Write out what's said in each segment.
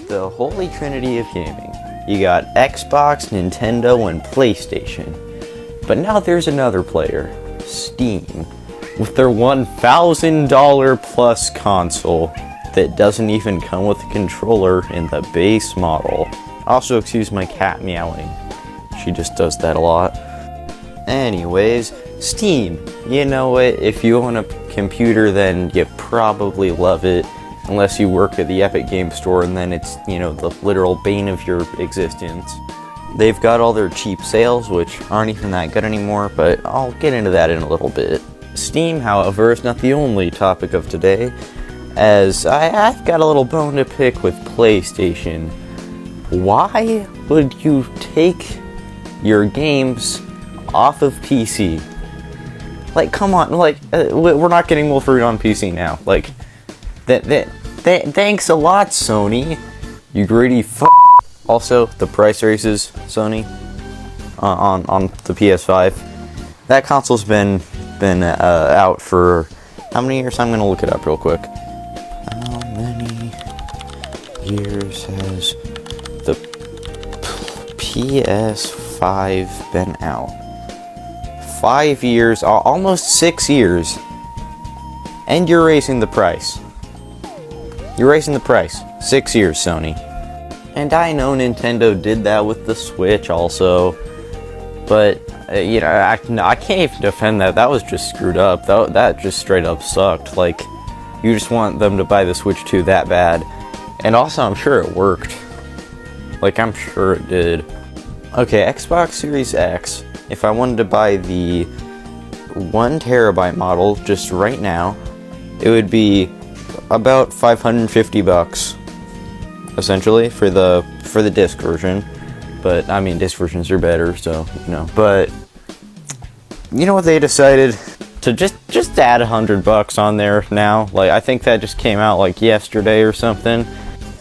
the holy trinity of gaming. You got Xbox, Nintendo, and PlayStation. But now there's another player, Steam, with their $1,000 plus console that doesn't even come with a controller in the base model. Also, excuse my cat meowing. She just does that a lot. Anyways, Steam. You know what? If you own a computer, then you probably love it. Unless you work at the Epic Game Store, and then it's, you know, the literal bane of your existence. They've got all their cheap sales, which aren't even that good anymore, but I'll get into that in a little bit. Steam, however, is not the only topic of today, as I've got a little bone to pick with PlayStation. Why would you take your games off of PC? Like, come on, like, we're not getting Wolverine on PC now. Like, thanks a lot, Sony. You greedy Also, the price raises, Sony, on the PS5. That console's been out for how many years? I'm gonna look it up real quick. How many years has the PS5 been out? 5 years, almost 6 years. And you're raising the price. You're raising the price. 6 years, Sony. And I know Nintendo did that with the Switch also. But, you know, I can't even defend that. That was just screwed up. That just straight up sucked. Like, you just want them to buy the Switch 2 that bad. And also, I'm sure it worked. Like, I'm sure it did. Okay, Xbox Series X. If I wanted to buy the 1 terabyte model just right now, it would be about $550 essentially for the disc version. But I mean, disc versions are better, so you know. But you know what, they decided to just add $100 on there now. Like, I think that just came out like yesterday or something.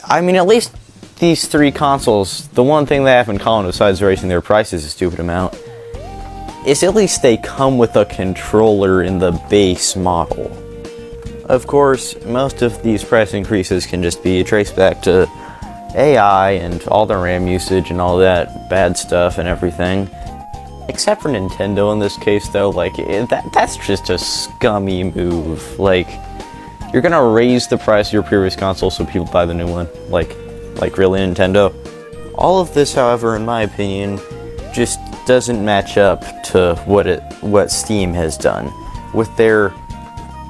I mean, at least these three consoles, the one thing they have in common besides raising their prices a stupid amount is at least they come with a controller in the base model. Of course, most of these price increases can just be traced back to AI and all the RAM usage and all that bad stuff and everything. Except for Nintendo in this case, though, like, that's just a scummy move. Like, you're gonna raise the price of your previous console so people buy the new one. Like really, Nintendo? All of this, however, in my opinion, just doesn't match up to what Steam has done with their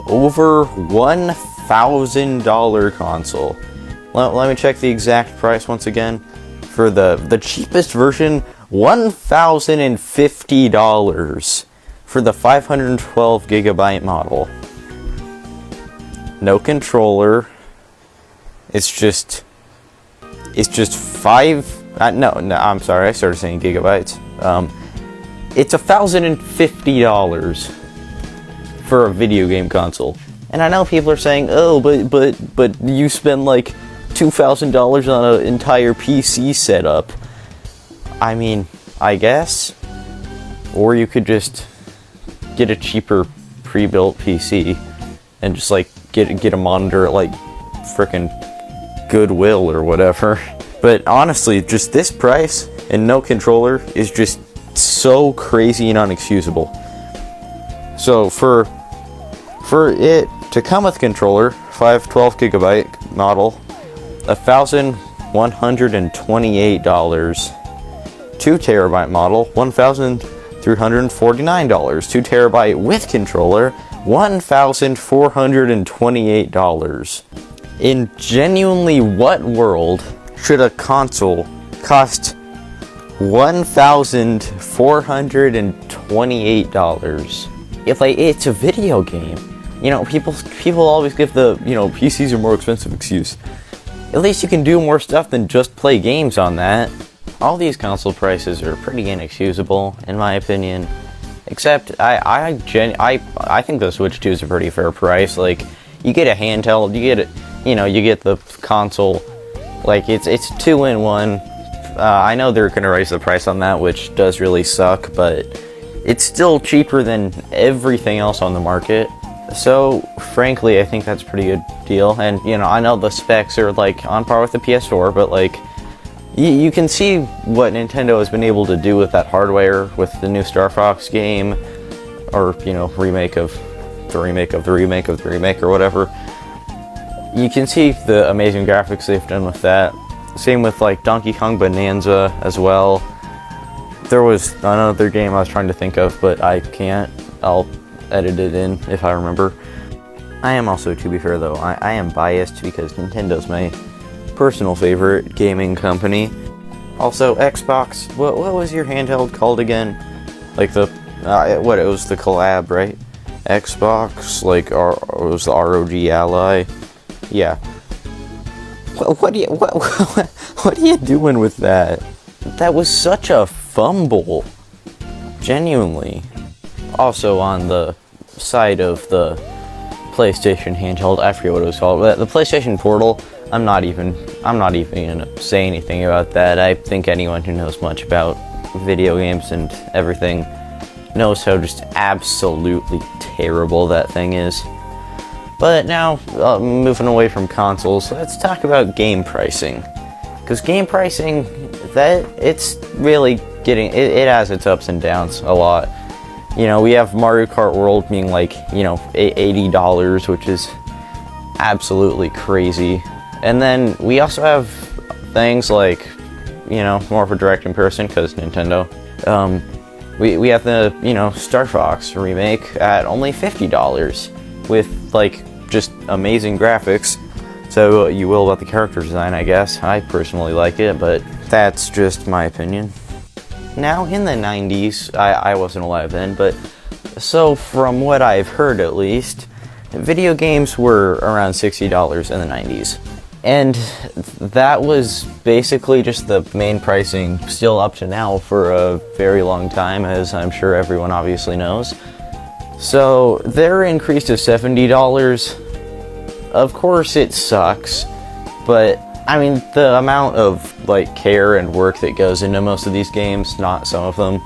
over $1,000 console. Let me check the exact price once again. For the cheapest version, $1,050 for the 512 gigabyte model. No controller. It's just no, I'm sorry, I started saying gigabytes. It's $1,050 for a video game console. And I know people are saying, oh, but you spend like $2,000 on an entire PC setup. I mean, I guess. Or you could just get a cheaper pre-built PC and just like get a monitor at like frickin' Goodwill or whatever. But honestly, just this price and no controller is just so crazy and unexcusable. So for it to come with controller, 512 gigabyte model, $1,128. 2 terabyte model, $1,349. 2 terabyte with controller, $1,428. In genuinely what world should a console cost $1,428? If it's a video game. You know, people always give the, you know, PCs are more expensive excuse. At least you can do more stuff than just play games on that. All these console prices are pretty inexcusable, in my opinion. Except, I think the Switch 2 is a pretty fair price. Like, you get a handheld, you get the console. Like, it's 2-in-1. I know they're gonna raise the price on that, which does really suck, but it's still cheaper than everything else on the market. So, frankly, I think that's a pretty good deal. And, you know, I know the specs are, like, on par with the PS4, but, like, you can see what Nintendo has been able to do with that hardware, with the new Star Fox game, or, you know, remake of the remake of the remake of the remake, or whatever. You can see the amazing graphics they've done with that. Same with, like, Donkey Kong Bonanza as well. There was another game I was trying to think of, but I can't. I'll edit it in if I remember. I am also, to be fair though, I am biased because Nintendo's my personal favorite gaming company. Also, Xbox, what was your handheld called again? Like the, it was the collab, right? Xbox, like, it was the ROG Ally. Yeah. What are you doing with that? That was such a fumble. Genuinely. Also, on the side of the PlayStation handheld, I forget what it was called, but the PlayStation Portal, I'm not even gonna say anything about that. I think anyone who knows much about video games and everything knows how just absolutely terrible that thing is. But now, moving away from consoles, let's talk about game pricing. Because game pricing, it's really getting, it has its ups and downs a lot. You know, we have Mario Kart World being like, you know, $80, which is absolutely crazy. And then we also have things like, you know, more of a direct comparison because Nintendo. We have the, you know, Star Fox remake at only $50 with, like, just amazing graphics. So you will about the character design, I guess. I personally like it, but that's just my opinion. Now, in the 90s, I wasn't alive then, but so from what I've heard at least, video games were around $60 in the 90s. And that was basically just the main pricing still up to now for a very long time, as I'm sure everyone obviously knows. So their increase to $70, of course it sucks, but I mean, the amount of, like, care and work that goes into most of these games, not some of them,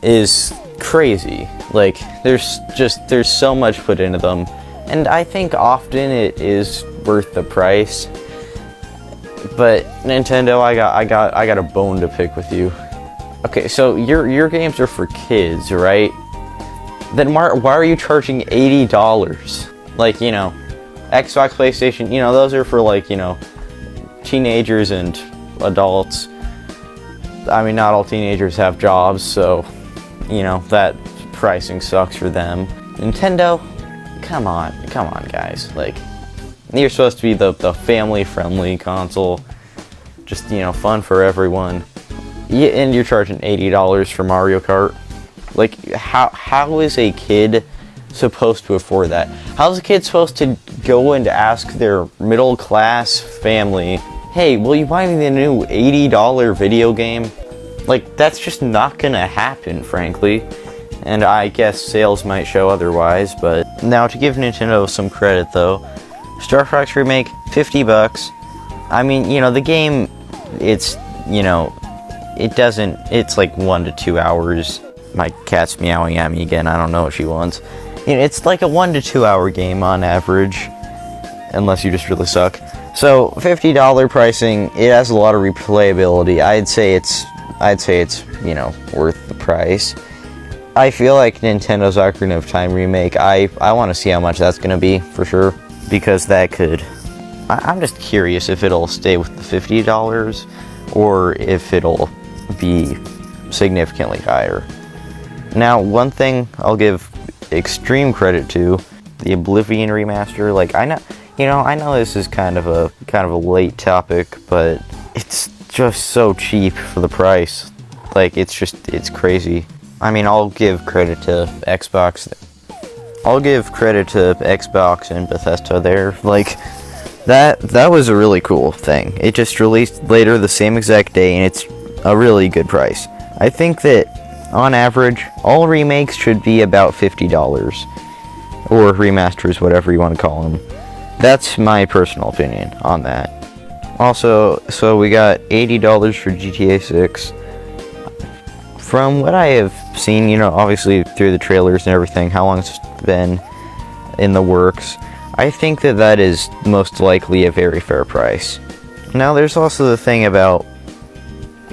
is crazy. Like, there's so much put into them, and I think often it is worth the price. But Nintendo, I got a bone to pick with you. Okay, so your games are for kids, right? Then why are you charging $80? Like, you know, Xbox, PlayStation, you know, those are for, like, you know, teenagers and adults. I mean, not all teenagers have jobs, so, you know, that pricing sucks for them. Nintendo, come on guys, like, you're supposed to be the family-friendly console, just, you know, fun for everyone. Yeah, and you're charging $80 for Mario Kart. Like, how is a kid supposed to afford that? How's a kid supposed to go and ask their middle-class family, hey, will you buy me the new $80 video game? Like, that's just not gonna happen, frankly. And I guess sales might show otherwise, but now to give Nintendo some credit though, Star Fox Remake, $50. I mean, you know, the game, it's, you know, it's like 1 to 2 hours. My cat's meowing at me again, I don't know what she wants. You know, it's like a 1 to 2 hour game on average, unless you just really suck. So, $50 pricing, it has a lot of replayability. I'd say it's, you know, worth the price. I feel like Nintendo's Ocarina of Time remake, I want to see how much that's going to be, for sure. Because that could... I'm just curious if it'll stay with the $50, or if it'll be significantly higher. Now, one thing I'll give extreme credit to, the Oblivion remaster. Like, I know this is kind of a late topic, but it's just so cheap for the price. Like, it's crazy. I mean, I'll give credit to Xbox and Bethesda there. Like, that was a really cool thing. It just released later the same exact day, and it's a really good price. I think that, on average, all remakes should be about $50. Or remasters, whatever you want to call them. That's my personal opinion on that. Also, so we got $80 for GTA 6. From what I have seen, you know, obviously through the trailers and everything, how long it's been, in the works, I think that that is most likely a very fair price. Now, there's also the thing about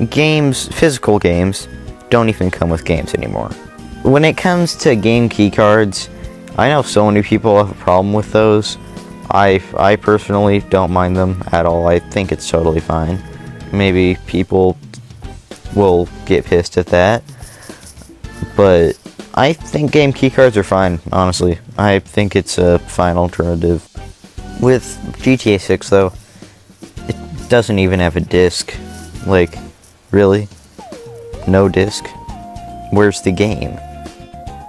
games, physical games, don't even come with games anymore. When it comes to game key cards, I know so many people have a problem with those. I personally don't mind them at all. I think it's totally fine. Maybe people will get pissed at that, but I think game key cards are fine, honestly. I think it's a fine alternative. With GTA 6 though, it doesn't even have a disc. Like, really? No disc? Where's the game?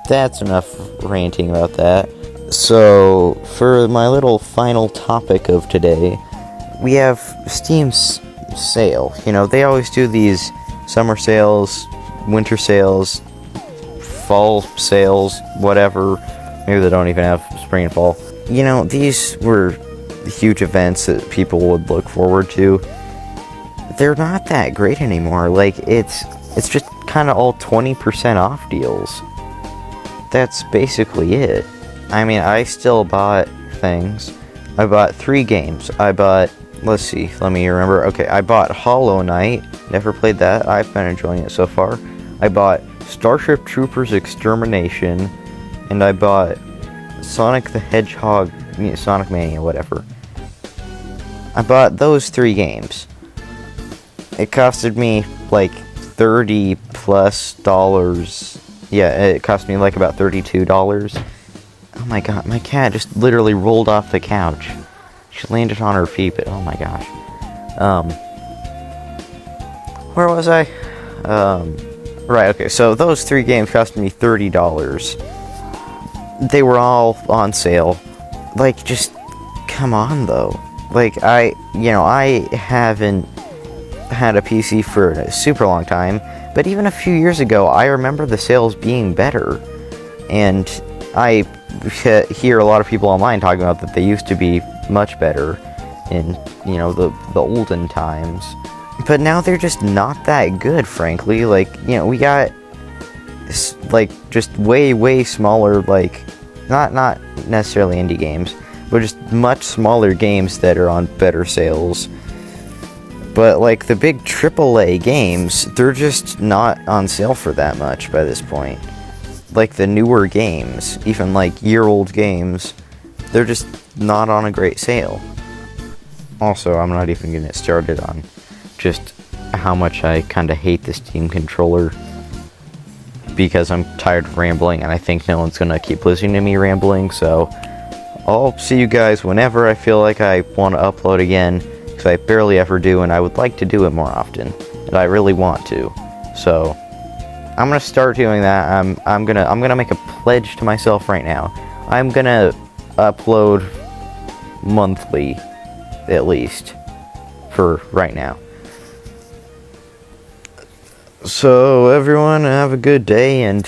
That's enough ranting about that. So, for my little final topic of today, we have Steam's sale. You know, they always do these summer sales, winter sales, fall sales, whatever. Maybe they don't even have spring and fall. You know, these were huge events that people would look forward to. They're not that great anymore. Like, it's just kind of all 20% off deals. That's basically it. I mean, I still bought things. I bought 3 games. I bought, let's see, let me remember. Okay, I bought Hollow Knight. Never played that. I've been enjoying it so far. I bought Starship Troopers Extermination. And I bought Sonic the Hedgehog, Sonic Mania, whatever. I bought those 3 games. It costed me like $30 plus. Yeah, it cost me like about $32. Oh my god, my cat just literally rolled off the couch. She landed on her feet, but oh my gosh. Where was I? Right, okay, so those 3 games cost me $30. They were all on sale. Like, just, come on though. Like, I haven't had a PC for a super long time, but even a few years ago, I remember the sales being better. And I hear a lot of people online talking about that they used to be much better in, the olden times. But now they're just not that good, frankly. Like, we got, like, just way smaller, like, not necessarily indie games, but just much smaller games that are on better sales. But, like, the big AAA games, they're just not on sale for that much by this point. Like, the newer games, even, like, year-old games, they're just not on a great sale. Also, I'm not even gonna get started on just how much I kind of hate the Steam controller, because I'm tired of rambling, and I think no one's gonna keep listening to me rambling, so I'll see you guys whenever I feel like I want to upload again, because I barely ever do, and I would like to do it more often, and I really want to. So I'm gonna start doing that. I'm gonna make a pledge to myself right now. I'm gonna upload monthly, at least, for right now. So everyone, have a good day, and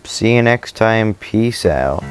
see you next time. Peace out.